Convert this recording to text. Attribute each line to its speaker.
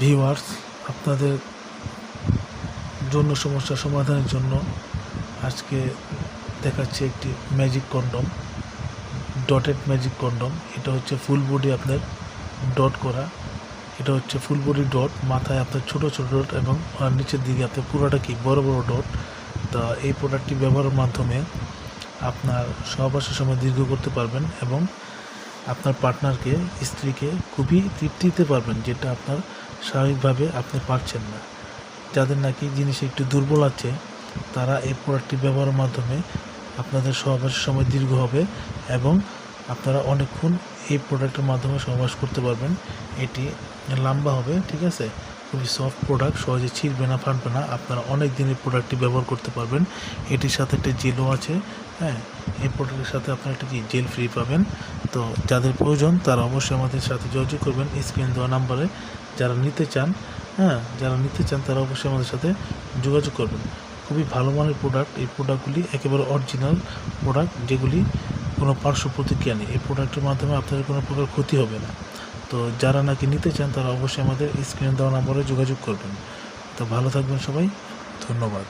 Speaker 1: Viewers, আপনাদের যৌন সমস্যা সমাধানের জন্য আজকে দেখাচ্ছি একটি magic condom, dotted magic condom. এটা হচ্ছে ফুল বডি আপনার ডট করা। এটা হচ্ছে ফুল বডি ডট, মাথায় আপনার ছোট ছোট ডট এবং নিচের দিকে আপনার পুরোটা কি বড় বড় ডট। তা এই প্রোডাক্টটি ব্যবহারের মাধ্যমে আপনার সহবাসের সময় দীর্ঘ করতে পারবেন এবং আপনার পার্টনারকে, স্ত্রীকে খুবই তৃপ্তি দিতে পারবেন, যেটা আপনার স্বাভাবিকভাবে আপনি পারছেন না। যাদের নাকি জিনিসে একটু দুর্বল আছে, তারা এই প্রোডাক্টটি ব্যবহারের মাধ্যমে আপনাদের সহবাসের সময় দীর্ঘ হবে এবং আপনারা অনেকক্ষণ এই প্রোডাক্টের মাধ্যমে সহবাস করতে পারবেন। এটি লম্বা হবে, ঠিক আছে, খুবই সফট প্রোডাক্ট, সহজে ছিঁড়বে না, ফাটবে না। আপনারা অনেক দিন এই প্রোডাক্টটি ব্যবহার করতে পারবেন। এটির সাথে একটা জেলও আছে। হ্যাঁ, এই প্রোডাক্টের সাথে আপনারা একটা জেল ফ্রি পাবেন। তো যাদের প্রয়োজন তারা অবশ্যই আমাদের সাথে যোগাযোগ করবেন স্ক্রিন দেওয়া নাম্বারে। যারা নিতে চান তারা অবশ্যই আমাদের সাথে যোগাযোগ করবেন। খুবই ভালো মানের প্রোডাক্ট। এই প্রোডাক্টগুলি একেবারে অরিজিনাল প্রোডাক্ট, যেগুলি কোনো পার্শ্ব প্রতিক্রিয়া নেই। এই প্রোডাক্টের মাধ্যমে আপনাদের কোনো প্রকার ক্ষতি হবে না। তো যারা নাকি নিতে চান তারা অবশ্যই আমাদের স্ক্রিনে দেওয়া নম্বরে যোগাযোগ করবেন। তো ভালো থাকবেন সবাই, ধন্যবাদ।